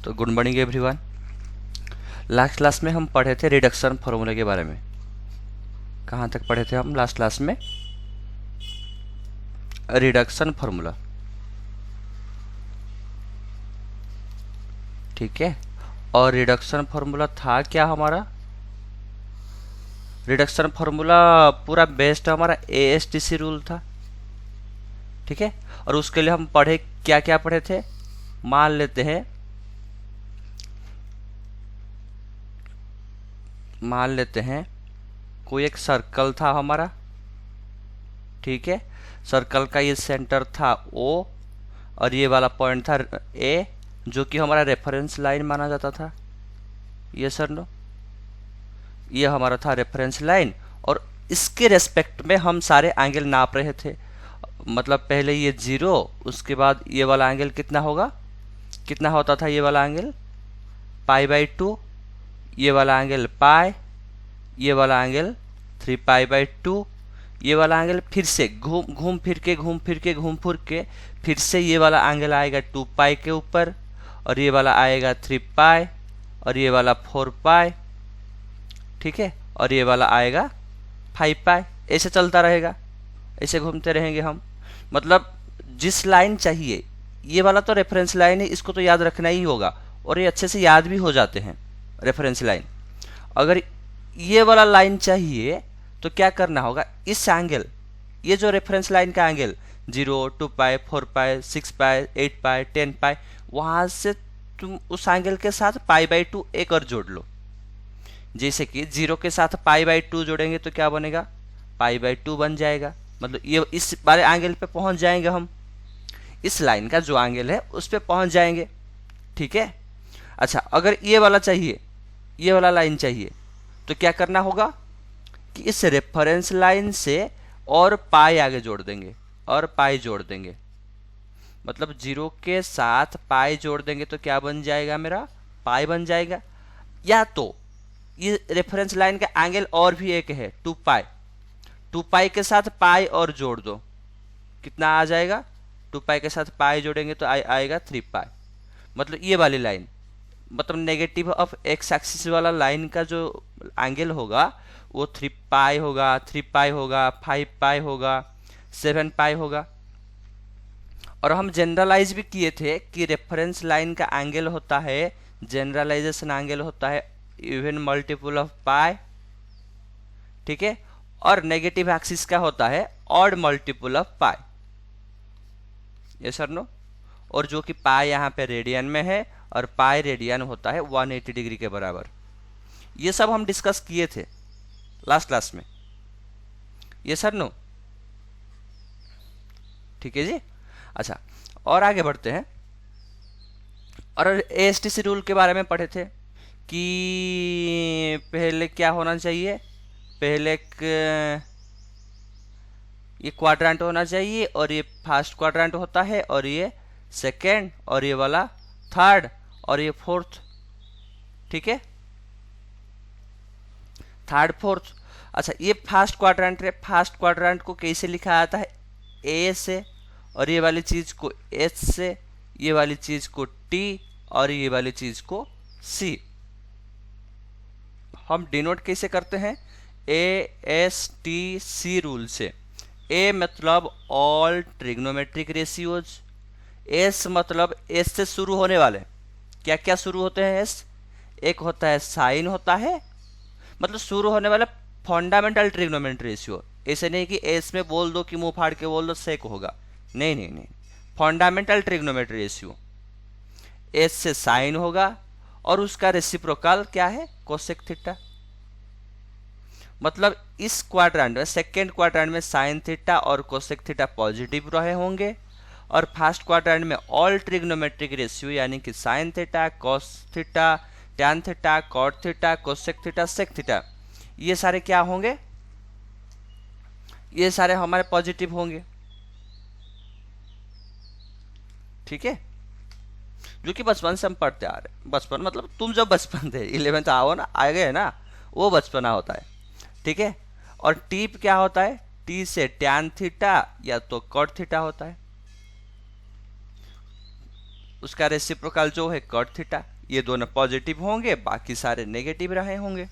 तो good morning everyone. Last class में हम पढ़े थे रिडक्शन फार्मूला के बारे में। कहाँ तक पढ़े थे हम लास्ट क्लास में? रिडक्शन फार्मूला, ठीक है। और रिडक्शन फार्मूला था क्या हमारा? रिडक्शन फार्मूला पूरा बेस्ड हमारा एएसटीसी रूल था, ठीक है। और उसके लिए हम पढ़े क्या क्या पढ़े थे? मान लेते हैं कोई एक सर्कल था हमारा, ठीक है। सर्कल का ये सेंटर था O और ये वाला पॉइंट था A, जो कि हमारा रेफरेंस लाइन माना जाता था। ये सर नो, ये हमारा था रेफरेंस लाइन। और इसके रेस्पेक्ट में हम सारे एंगल नाप रहे थे। मतलब पहले ये 0, उसके बाद ये वाला एंगल कितना होगा, कितना होता था ये वाला एंगल? π/2, ये वाला एंगल पाई, ये वाला एंगल 3π/2, ये वाला एंगल फिर से घूम फिर के फिर से ये वाला एंगल आएगा 2π के ऊपर, और ये वाला आएगा 3π, और ये वाला 4π, ठीक है। और ये वाला आएगा 5π। ऐसे चलता रहेगा, ऐसे घूमते रहेंगे हम। मतलब जिस लाइन चाहिए, ये वाला तो रेफरेंस लाइन है, इसको तो याद रखना ही होगा, और ये अच्छे से याद भी हो जाते हैं रेफरेंस लाइन। अगर ये वाला लाइन चाहिए तो क्या करना होगा? इस एंगल, ये जो रेफरेंस लाइन का एंगल 0, 2π, 4π, 6π, 8π, 10π, वहां से तुम उस एंगल के साथ π/2 एक और जोड़ लो। जैसे कि 0 के साथ π/2 जोड़ेंगे तो क्या बनेगा? π/2 बन जाएगा। मतलब ये इस वाले एंगल पे पहुंच जाएंगे हम, इस लाइन का जो एंगल है उस पे पहुंच जाएंगे, ठीक है। अच्छा, अगर ये वाला चाहिए, ये वाला लाइन चाहिए, तो क्या करना होगा कि इस रेफरेंस लाइन से और पाई आगे जोड़ देंगे, और पाई जोड़ देंगे। मतलब 0 के साथ पाई जोड़ देंगे तो क्या बन जाएगा? मेरा पाई बन जाएगा। या तो ये रेफरेंस लाइन का एंगल और भी एक है 2π, 2π के साथ पाई और जोड़ दो, कितना आ जाएगा? 2π के साथ पाई जोड़ेंगे तो आएगा 3π। मतलब ये वाली लाइन, मतलब नेगेटिव ऑफ एक्स एक्सिस वाला लाइन का जो एंगल होगा वो 3π होगा, 3π होगा, 5π होगा, 7π होगा। और हम जनरलाइज भी किए थे कि रेफरेंस लाइन का एंगल होता है, जनरलाइजेशन एंगल होता है इवन मल्टीपल ऑफ पाई, ठीक है। और नेगेटिव एक्सिस का होता है ऑड मल्टीपल ऑफ पाई। ये सर नो। और जो कि पाई यहाँ पे रेडियन में है, और पाई रेडियन होता है 180 डिग्री के बराबर। ये सब हम डिस्कस किए थे लास्ट क्लास में। ये सर नो, ठीक है जी। अच्छा, और आगे बढ़ते हैं। और एएसटीसी रूल के बारे में पढ़े थे कि पहले क्या होना चाहिए? पहले ये क्वाड्रेंट होना चाहिए, और ये फर्स्ट क्वाड्रेंट होता है, और ये सेकेंड, और ये वाला थर्ड, और ये फोर्थ, ठीक है, थर्ड फोर्थ। अच्छा, ये फर्स्ट क्वाड्रेंट है। फर्स्ट क्वाड्रेंट को कैसे लिखा जाता है? ए से, और ये वाली चीज को एच से, ये वाली चीज को टी, और ये वाली चीज को सी। हम डिनोट कैसे करते हैं? ASTC रूल से। ए मतलब ऑल ट्रिग्नोमेट्रिक रेशियोज, एस मतलब एस से शुरू होने वाले। क्या क्या शुरू होते हैं एस? एक होता है साइन होता है, मतलब शुरू होने वाला फंडामेंटल ट्रिग्नोमेट्री रेशियो। ऐसे नहीं कि एस में बोल दो कि मुंह फाड़ के बोल दो सेक होगा, नहीं नहीं नहीं। फंडामेंटल ट्रिग्नोमेट्री रेशियो, एस से साइन होगा, और उसका रेसिप्रोकल क्या है? Cosec theta. मतलब इस क्वाड्रेंट में, सेकेंड क्वाड्रेंट में साइन थीटा और कोसेक थीटा पॉजिटिव रहे होंगे, और फर्स्ट क्वाड्रेंट में ऑल ट्रिग्नोमेट्रिक रेशियो यानी कि sine theta, cos theta, tan theta, cot theta, cosec theta, sec theta, ये सारे क्या होंगे? ये सारे हमारे पॉजिटिव होंगे, ठीक है। जो कि बचपन से हम पढ़ते आ रहे हैं। बचपन मतलब तुम जब बचपन थे 11th आओ ना, आ गए ना, वो बचपना होता है, ठीक है। और टी क्या होता है? टी से टैन थीटा या तो कॉट थीटा होता है, उसका रेसिप्रोकल जो है कॉट थीटा। ये दोनों पॉजिटिव होंगे, बाकी सारे नेगेटिव रहे होंगे।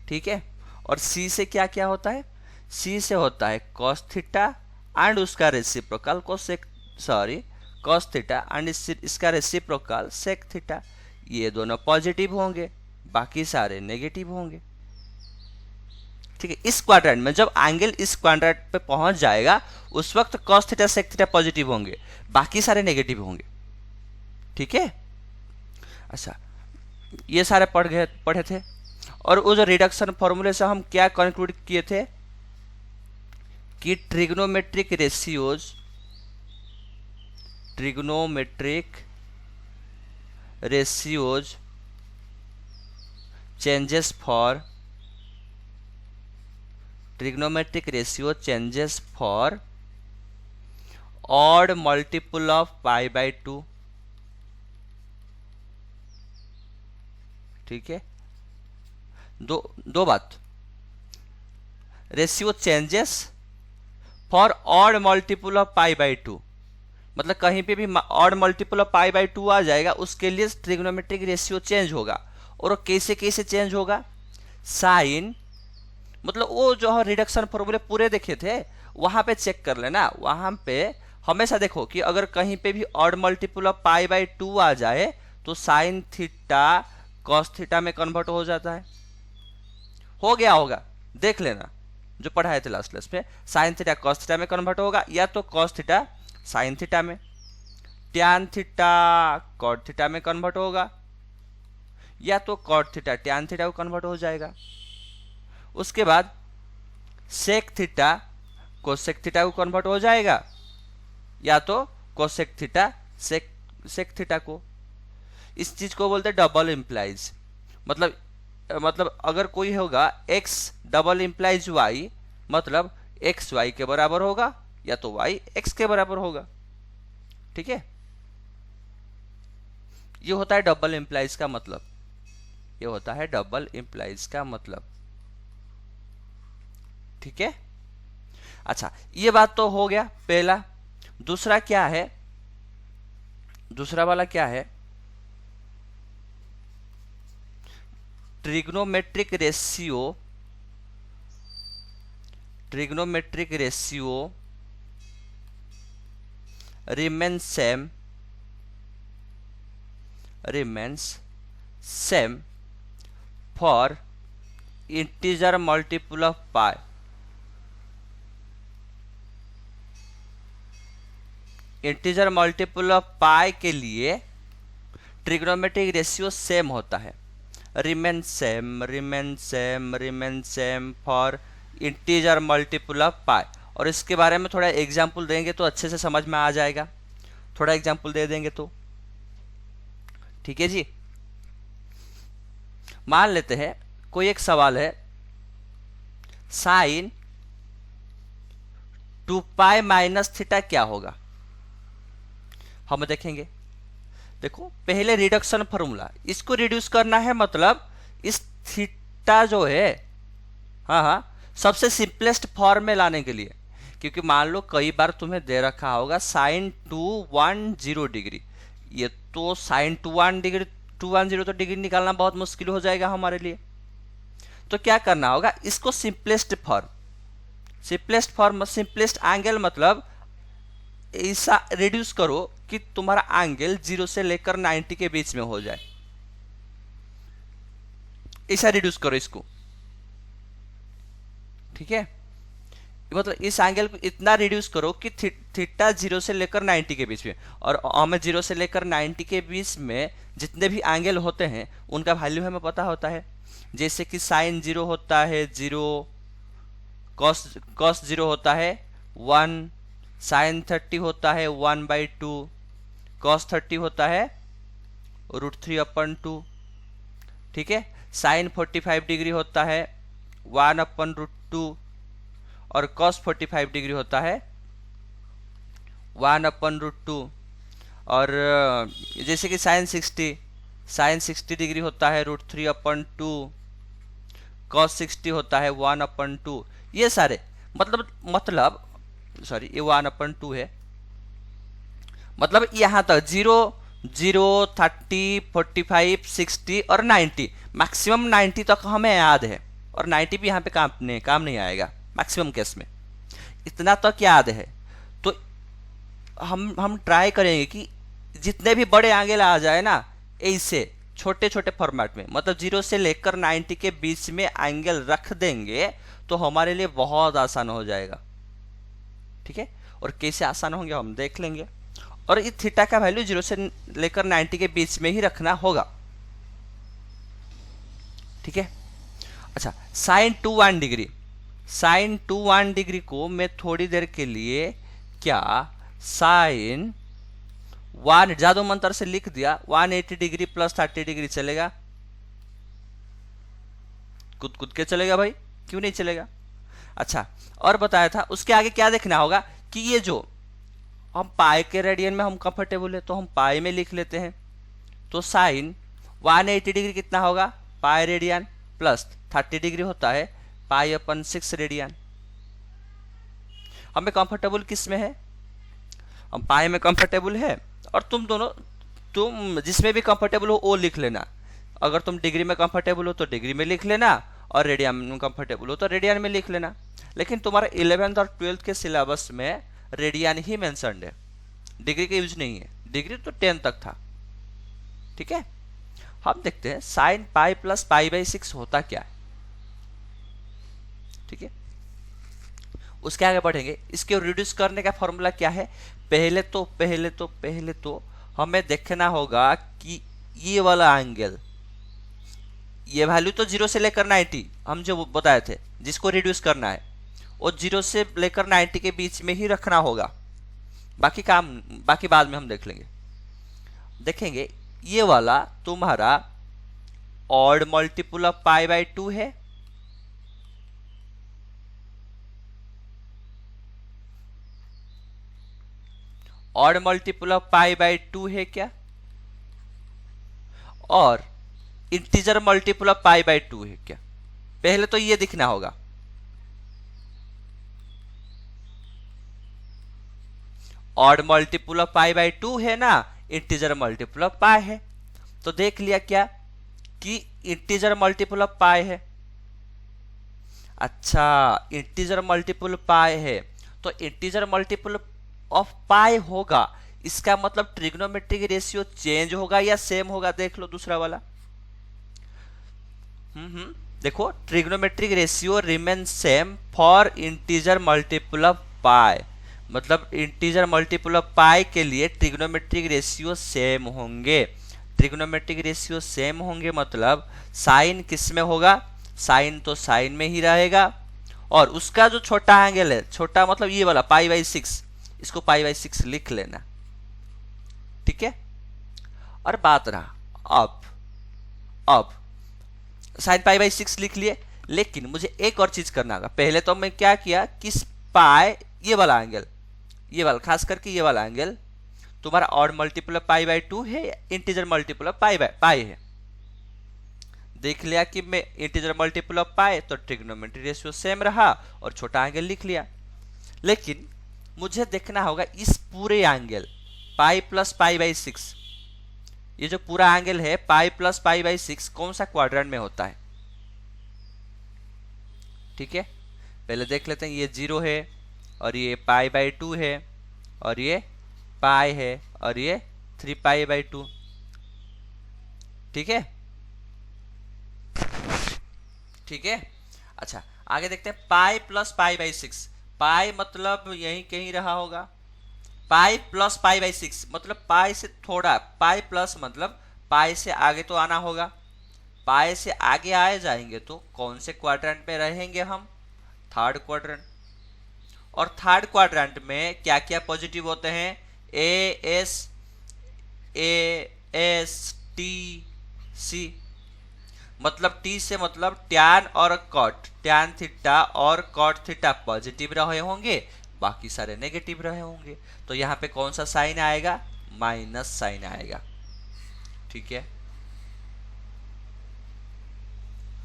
ठीक है। और सी से क्या क्या होता है? सी से होता है कॉस थीटा एंड उसका रेसिप्रोकल कॉस थीटा एंड इसका रेसिप्रोकल सेक थीटा। ये दोनों पॉजिटिव होंगे, बाकी सारे नेगेटिव होंगे। ठीक है। इस क्वाड्रेंट में जब एंगल इस क्वाड्रेंट पे पहुंच जाएगा उस वक्त cos theta sec theta positive होंगे, बाकी सारे नेगेटिव होंगे। ठीक है। अच्छा, ये सारे पढ़े थे। और वो जो रिडक्शन फॉर्मूले से हम क्या कंक्लूड किए थे कि trigonometric ratios changes for odd multiple of pi by 2। ठीक है। दो बात, ratio changes for odd multiple of pi by 2, मतलब कहीं पे भी odd multiple of pi by 2 आ जाएगा उसके लिए ट्रिग्नोमेट्रिक रेशियो चेंज होगा। और वो कैसे कैसे चेंज होगा? साइन, मतलब वो जो है रिडक्शन फॉर्मूले पूरे देखे थे वहां पे चेक कर लेना। वहां पे हमेशा देखो कि अगर कहीं पे भी odd multiple of pi by 2 आ जाए तो साइन थीटा कॉस थीटा में कन्वर्ट हो जाता है। हो गया होगा, देख लेना जो पढ़ाए थे लास्ट क्लास में। साइन थीटा कॉस थीटा में कन्वर्ट होगा, या तो कॉस थीटा साइन थीटा में, टैन थीटा कॉट थीटा में कन्वर्ट होगा, या तो कॉट थीटा टैन थीटा को कन्वर्ट हो जाएगा। उसके बाद सेक थीटा कोसेक थीटा को कन्वर्ट हो जाएगा, या तो कोसेक थीटा सेक थीटा को। इस चीज को बोलते हैं डबल इंप्लाइज। मतलब अगर कोई होगा x डबल इंप्लाइज y, मतलब x y के बराबर होगा या तो y x के बराबर होगा। ठीक है। ये होता है डबल इंप्लाइज का मतलब, ये होता है डबल इंप्लाइज का मतलब। ठीक है। अच्छा, ये बात तो हो गया पहला। दूसरा क्या है? दूसरा वाला क्या है? Trigonometric ratio remains same for integer multiple of pi। Integer multiple of pi के लिए ट्रिग्नोमेट्रिक रेशियो सेम होता है। Remain same for integer multiple of pi. और इसके बारे में थोड़ा एग्जाम्पल देंगे तो अच्छे से समझ में आ जाएगा। थोड़ा एग्जाम्पल दे देंगे तो ठीक है जी। मान लेते हैं कोई एक सवाल है, साइन 2 पाई माइनस थीटा क्या होगा? हम देखेंगे। देखो, पहले रिडक्शन फॉर्मूला, इसको रिड्यूस करना है, मतलब इस थीटा जो है, हाँ, सबसे सिंपलेस्ट फॉर्म में लाने के लिए। क्योंकि मान लो कई बार तुम्हें दे रखा होगा साइन 210 डिग्री, ये तो साइन 210 तो डिग्री निकालना बहुत मुश्किल हो जाएगा हमारे लिए। तो क्या करना होगा, इसको सिंपलेस्ट एंगल, मतलब ऐसा रिड्यूस करो कि तुम्हारा एंगल 0 से लेकर 90 के बीच में हो जाए। ऐसा रिड्यूस करो इसको। ठीक है। मतलब इस एंगल को इतना रिड्यूस करो कि थीटा 0 से लेकर 90 के बीच में, और हमें 0 से लेकर 90 के बीच में जितने भी एंगल होते हैं उनका वैल्यू हमें पता होता है। जैसे कि साइन 0 होता है 0, कॉस 0 होता है 1, साइन 30 होता है 1/2, कॉस 30 होता है √3/2। ठीक है। साइन 45 डिग्री होता है 1/√2, और कॉस 45 डिग्री होता है 1/√2। और जैसे कि साइन 60 डिग्री होता है √3/2, कॉस 60 होता है 1/2। ये सारे सॉरी, ये 1/2 है। मतलब यहां तक 0 0, 30, 45, 60 और 90, मैक्सिमम 90 तक हमें याद है, और 90 भी यहाँ पे काम नहीं आएगा मैक्सिमम केस में, इतना तक याद है। तो हम ट्राई करेंगे कि जितने भी बड़े एंगल आ जाए ना, ऐसे छोटे छोटे फॉर्मेट में, मतलब 0 से लेकर 90 के बीच में एंगल रख देंगे तो हमारे लिए बहुत आसान हो जाएगा। ठीक है, और कैसे आसान होंगे हम देख लेंगे। और इस थीटा का वैल्यू 0 से लेकर 90 के बीच में ही रखना होगा। ठीक है, अच्छा, साइन 2 डिग्री, साइन 2 डिग्री को मैं थोड़ी देर के लिए क्या साइन 1 जादू मंत्र से लिख दिया, 180 डिग्री प्लस 30 डिग्री चलेगा? कूद के चलेगा भाई, क्यों नहीं चलेगा? अच्छा, और बताया था उसके आगे क्या देखना होगा कि ये जो हम पाई के रेडियन में हम कंफर्टेबल है तो हम पाई में लिख लेते हैं। तो साइन 180 डिग्री कितना होगा? पाई रेडियन प्लस 30 डिग्री होता है पाई अपन 6 रेडियन। हमें कंफर्टेबल किस में है? हम पाई में कंफर्टेबल है, और तुम जिसमें भी कंफर्टेबल हो वो लिख लेना। अगर तुम डिग्री में कंफर्टेबल हो तो डिग्री में लिख लेना, और रेडियन में कंफर्टेबल हो तो रेडियन में लिख लेना। लेकिन तुम्हारा 11th और 12th के सिलेबस में रेडियन ही मेंशन्ड है, डिग्री का यूज नहीं है। डिग्री तो 10 तक था। ठीक है, हम देखते हैं sine pi plus pi by 6 होता क्या है। ठीक है, उसके आगे बढ़ेंगे। इसके रिड्यूस करने का फॉर्मूला क्या है? पहले तो हमें देखना होगा कि ये वाला एंगल, ये वैल्यू तो 0 से लेकर 90 हम जो बताए थे जिसको रिड्यूस करना है, और 0 से लेकर 90 के बीच में ही रखना होगा। बाकी बाद में हम देखेंगे। ये वाला तुम्हारा odd multiple of pi by 2 है, odd multiple of pi by 2 है क्या? और integer multiple of pi by 2 है क्या? पहले तो ये दिखना होगा। Odd multiple of pi by 2 है ना, इंटीजर मल्टीपल ऑफ पाई है। तो देख लिया क्या कि इंटीजर मल्टीपल ऑफ पाई है। अच्छा, इंटीजर मल्टीपल पाई है तो इंटीजर मल्टीपल ऑफ पाई होगा, इसका मतलब ट्रिग्नोमेट्रिक रेशियो चेंज होगा या सेम होगा? देख लो दूसरा वाला। देखो, trigonometric ratio remain same for integer multiple of pi, मतलब इंटीजर मल्टीपल ऑफ पाई के लिए ट्रिग्नोमेट्रिक रेशियो सेम होंगे। ट्रिग्नोमेट्रिक रेशियो सेम होंगे मतलब साइन किस में होगा? साइन तो साइन में ही रहेगा, और उसका जो छोटा एंगल है, छोटा मतलब ये वाला पाई बाई 6, इसको पाई बाई 6 लिख लेना। ठीक है, और बात रहा अब साइन पाई बाई 6 लिख लिए, लेकिन मुझे एक और चीज करना होगा। पहले तो मैं क्या किया कि पाई, ये वाला एंगल, ये वाला खास करके ये वाला एंगल तुम्हारा odd multiple of pi by 2 है, इंटीजर मल्टीपल ऑफ पाई है। देख लिया कि मैं इंटीजर मल्टीपल ऑफ पाई तो ट्रिग्नोमेट्रिक रेशियो सेम रहा, और छोटा एंगल लिख लिया। लेकिन मुझे देखना होगा इस पूरे angle pi plus pi by 6, ये जो पूरा एंगल है पाई प्लस पाई बाई 6 कौन सा क्वाड्रेंट में होता है। ठीक है, पहले देख लेते हैं। ये 0 है, और ये पाई बाई 2 है, और ये पाई है, और ये 3 पाई बाई 2। ठीक है, अच्छा, आगे देखते हैं। पाई प्लस पाई बाई 6, पाई मतलब यहीं कहीं रहा होगा, पाई प्लस पाई बाई 6 मतलब पाई से थोड़ा, पाई प्लस मतलब पाई से आगे तो आना होगा। पाई से आगे आए जाएंगे तो कौन से क्वाड्रेंट में रहेंगे हम? Third quadrant. और थर्ड क्वाड्रेंट में क्या क्या पॉजिटिव होते हैं? ए एस टी सी, मतलब टी से मतलब टैन और कॉट, टैन थीटा और कॉट थीटा पॉजिटिव रहे होंगे, बाकी सारे नेगेटिव रहे होंगे। तो यहाँ पे कौन सा साइन आएगा? माइनस साइन आएगा। ठीक है,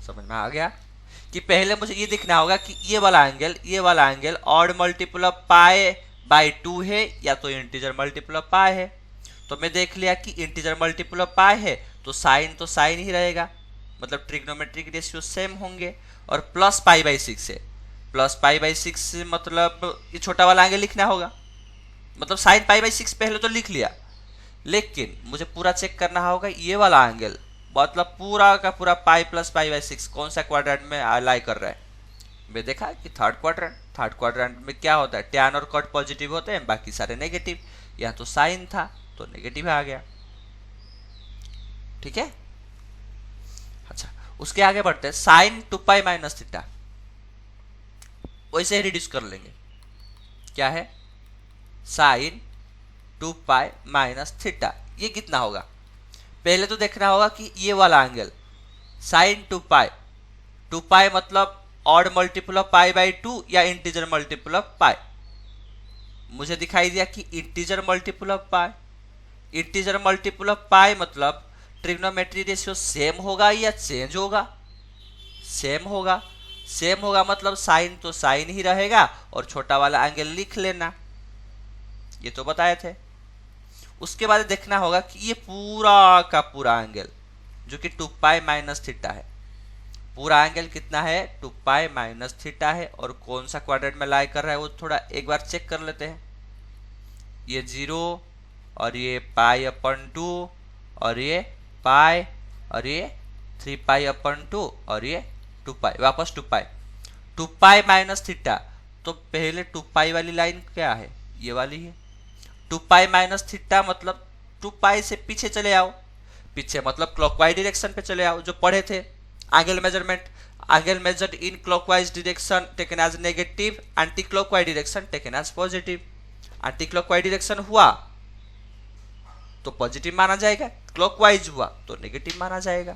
समझ में आ गया कि पहले मुझे ये दिखना होगा कि ये वाला angle odd multiple of pi by 2 है या तो इंटीजर मल्टीपल ऑफ पाई है। तो मैं देख लिया कि इंटीजर मल्टीपल ऑफ पाई है तो साइन ही रहेगा, मतलब ट्रिग्नोमेट्रिक रेशियो सेम होंगे। और प्लस पाई बाई 6 है, प्लस पाई बाई 6 मतलब ये छोटा वाला आगे लिखना होगा, मतलब साइन पाई बाई 6 पहले तो लिख लिया, लेकिन मुझे पूरा चेक करना होगा ये वाला एंगल, मतलब पूरा का पूरा पाई प्लस पाई बाई 6 कौन सा क्वाड्रेंट में लाई कर रहा है। मैं देखा कि थर्ड क्वाड्रेंट में क्या होता है, टैन और कट पॉजिटिव होते हैं, बाकी सारे नेगेटिव। यहाँ तो साइन था तो नेगेटिव आ गया। ठीक है, अच्छा उसके आगे बढ़ते हैं। साइन 2 पाई माइनस थीटा, वैसे ही रिड्यूस कर लेंगे। क्या है, साइन 2 पाई माइनस थीटा, ये कितना होगा। पहले तो देखना होगा कि ये वाला एंगल साइन 2 पाई मतलब odd multiple of pi by 2 या इंटीजर मल्टीपल ऑफ पाई। मुझे दिखाई दिया कि integer multiple of pi, integer multiple of pi मतलब ट्रिग्नोमेट्री रेशियो सेम होगा या चेंज होगा, सेम होगा मतलब साइन तो साइन ही रहेगा और छोटा वाला एंगल लिख लेना, ये तो बताए थे। उसके बाद देखना होगा कि ये पूरा का पूरा एंगल जो कि 2 पाई माइनस थीटा है, पूरा एंगल कितना है 2 पाई माइनस थीटा है, और कौन सा क्वाड्रेंट में लाई कर रहा है वो थोड़ा एक बार चेक कर लेते हैं। ये 0 और ये पाई अपन 2 और ये पाई और ये 3 पाई अपन 2 और ये 2 पाई, वापस 2 पाई माइनस थीटा। तो पहले 2 पाई वाली लाइन क्या है, ये वाली है। 2 पाई माइनस थीटा मतलब 2 पाई से पीछे चले आओ, पीछे मतलब क्लॉकवाइज डायरेक्शन पे चले आओ, जो पढ़े थे angle measurement, angle measured in clockwise direction taken as negative, anti clockwise direction taken as positive. Anti clockwise direction हुआ तो पॉजिटिव माना जाएगा, क्लॉकवाइज हुआ तो नेगेटिव माना जाएगा।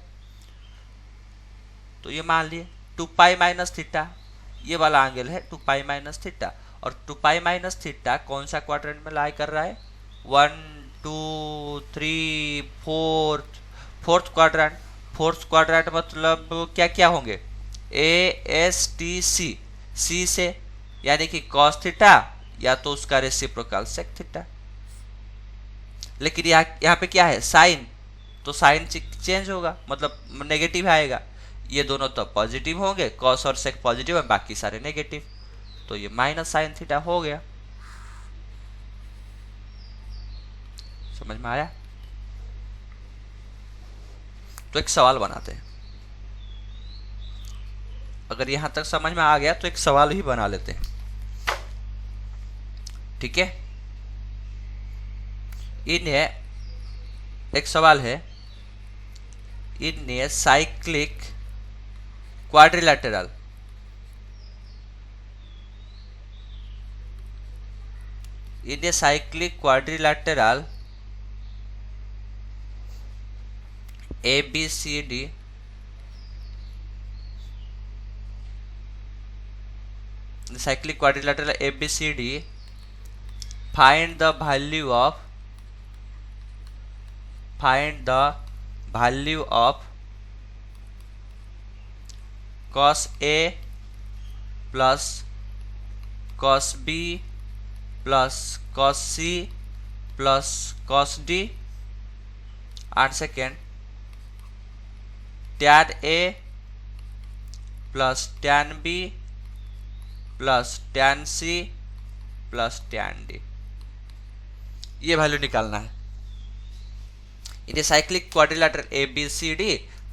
तो ये मान लिए 2 पाई माइनस थीटा, ये वाला एंगल है 2 पाई माइनस थीटा, और 2 पाई माइनस थीटा कौन सा क्वाड्रेंट में लाई कर रहा है 1 2 3 फोर्थ क्वाड्रेंट। फोर्थ क्वाड्रेंट मतलब क्या क्या होंगे, ए एस टी सी, सी से यानी कि कॉस थीटा या तो उसका रेसिप्रोकल सेक थीटा। लेकिन यहाँ पे क्या है साइन, तो साइन चेंज होगा मतलब नेगेटिव आएगा, ये दोनों तो पॉजिटिव होंगे, कॉस और सेक पॉजिटिव है, बाकी सारे नेगेटिव, तो ये माइनस साइन थीटा हो गया। समझ में आया। तो एक सवाल बनाते हैं, अगर यहां तक समझ में आ गया तो एक सवाल ही बना लेते हैं। ठीक है, एक सवाल है, in a cyclic quadrilateral ABCD cyclic quadrilateral ABCD, find the value of cos A plus cos B plus cos C plus cos D, and second tan A plus tan B plus tan C plus tan D, ये value निकालना है। इन cyclic quadrilateral ABCD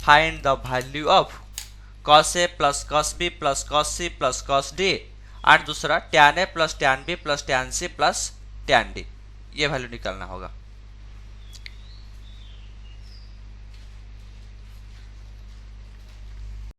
find the value of cos A plus cos B plus cos C plus cos D, और दूसरा tan A plus tan B plus tan C plus tan D, ये value निकालना होगा।